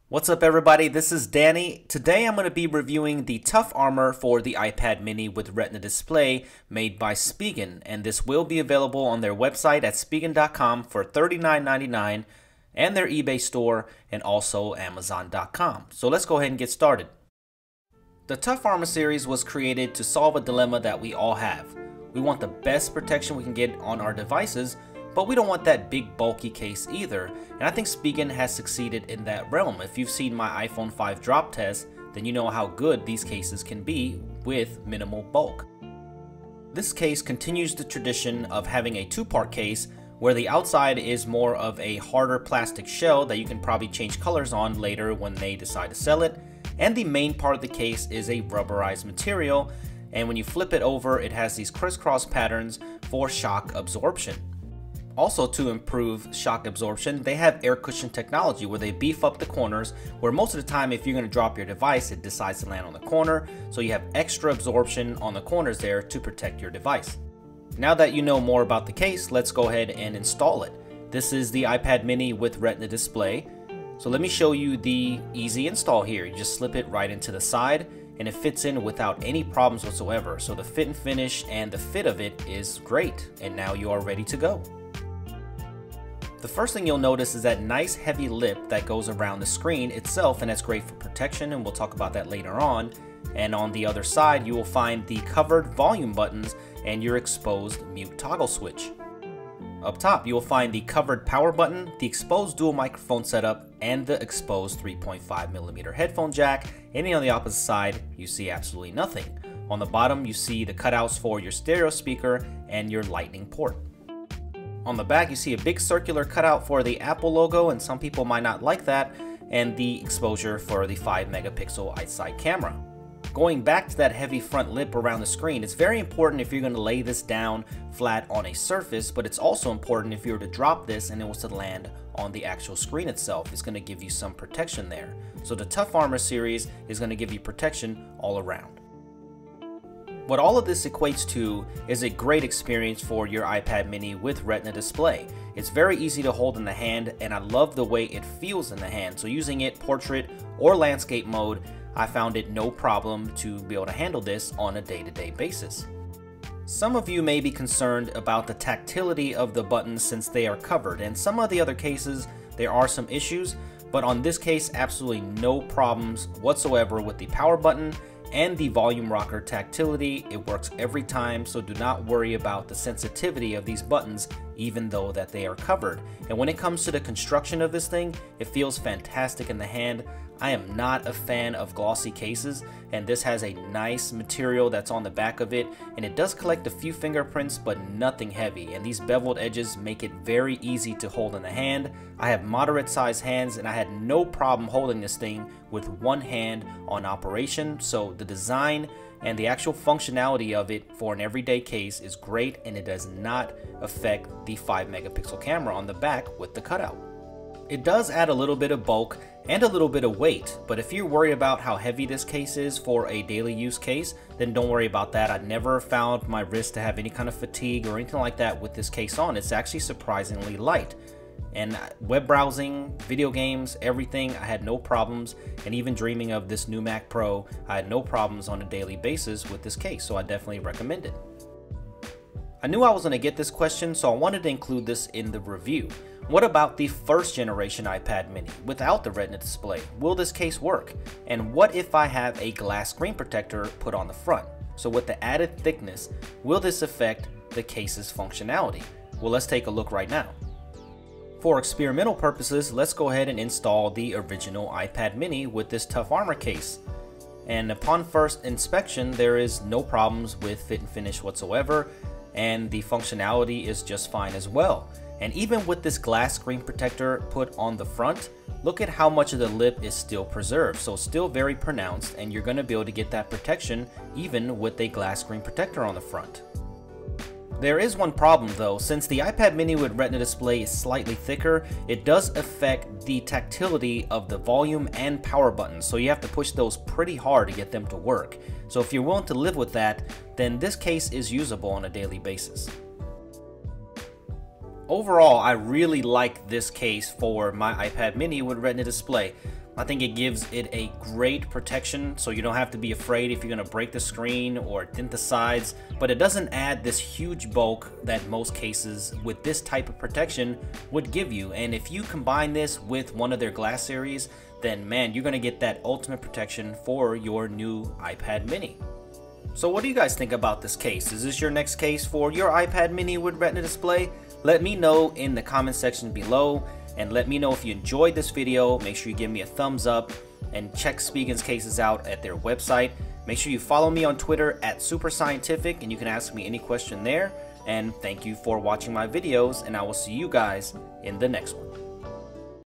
What's up everybody, this is Danny. Today I'm going to be reviewing the Tough Armor for the iPad mini with Retina Display made by Spigen, and this will be available on their website at spigen.com for $39.99 and their eBay store and also amazon.com. So let's go ahead and get started. The Tough Armor series was created to solve a dilemma that we all have. We want the best protection we can get on our devices, but we don't want that big bulky case either, and I think Spigen has succeeded in that realm. If you've seen my iPhone 5 drop test, then you know how good these cases can be with minimal bulk. This case continues the tradition of having a two-part case where the outside is more of a harder plastic shell that you can probably change colors on later when they decide to sell it, and the main part of the case is a rubberized material, and when you flip it over it has these crisscross patterns for shock absorption. Also, to improve shock absorption, they have air cushion technology where they beef up the corners, where most of the time if you're going to drop your device it decides to land on the corner, so you have extra absorption on the corners there to protect your device. Now that you know more about the case, let's go ahead and install it. This is the iPad mini with Retina Display, so let me show you the easy install here. You just slip it right into the side and it fits in without any problems whatsoever, so the fit and finish and the fit of it is great, and now you are ready to go. The first thing you'll notice is that nice heavy lip that goes around the screen itself, and that's great for protection, and we'll talk about that later on. And on the other side you will find the covered volume buttons and your exposed mute toggle switch. Up top you will find the covered power button, the exposed dual microphone setup, and the exposed 3.5mm headphone jack, and on the opposite side you see absolutely nothing. On the bottom you see the cutouts for your stereo speaker and your lightning port. On the back you see a big circular cutout for the Apple logo, and some people might not like that, and the exposure for the 5-megapixel outside camera. Going back to that heavy front lip around the screen, it's very important if you're going to lay this down flat on a surface, but it's also important if you were to drop this and it was to land on the actual screen itself. It's going to give you some protection there. So the Tough Armor series is going to give you protection all around. What all of this equates to is a great experience for your iPad mini with Retina Display. It's very easy to hold in the hand, and I love the way it feels in the hand. So using it portrait or landscape mode, I found it no problem to be able to handle this on a day-to-day basis. Some of you may be concerned about the tactility of the buttons since they are covered, and some of the other cases there are some issues, but on this case absolutely no problems whatsoever with the power button and the volume rocker tactility. It works every time, so do not worry about the sensitivity of these buttons even though that they are covered. And when it comes to the construction of this thing, it feels fantastic in the hand. I am not a fan of glossy cases, and this has a nice material that's on the back of it, and it does collect a few fingerprints but nothing heavy, and these beveled edges make it very easy to hold in the hand. I have moderate sized hands and I had no problem holding this thing with one hand on operation, so the design and the actual functionality of it for an everyday case is great, and it does not affect the 5-megapixel camera on the back with the cutout. It does add a little bit of bulk and a little bit of weight, but if you're worried about how heavy this case is for a daily use case, then don't worry about that. I never found my wrist to have any kind of fatigue or anything like that with this case on. It's actually surprisingly light. And web browsing, video games, everything, I had no problems, and even dreaming of this new Mac Pro, I had no problems on a daily basis with this case, so I definitely recommend it. I knew I was going to get this question, so I wanted to include this in the review. What about the first generation iPad mini without the Retina Display? Will this case work? And what if I have a glass screen protector put on the front? So with the added thickness, will this affect the case's functionality? Well, let's take a look right now. For experimental purposes, let's go ahead and install the original iPad mini with this Tough Armor case. And upon first inspection, there is no problems with fit and finish whatsoever, and the functionality is just fine as well. And even with this glass screen protector put on the front, look at how much of the lip is still preserved. So still very pronounced, and you're going to be able to get that protection even with a glass screen protector on the front. There is one problem though. Since the iPad mini with Retina Display is slightly thicker, it does affect the tactility of the volume and power buttons, so you have to push those pretty hard to get them to work. So if you're willing to live with that, then this case is usable on a daily basis. Overall, I really like this case for my iPad mini with Retina Display. I think it gives it a great protection, so you don't have to be afraid if you're going to break the screen or dent the sides, but it doesn't add this huge bulk that most cases with this type of protection would give you. And if you combine this with one of their glass series, then man, you're going to get that ultimate protection for your new iPad mini. So what do you guys think about this case? Is this your next case for your iPad mini with Retina Display? Let me know in the comment section below, and let me know if you enjoyed this video. Make sure you give me a thumbs up and check Spigen's cases out at their website. Make sure you follow me on Twitter at SuperScientific, and you can ask me any question there. And thank you for watching my videos, and I will see you guys in the next one.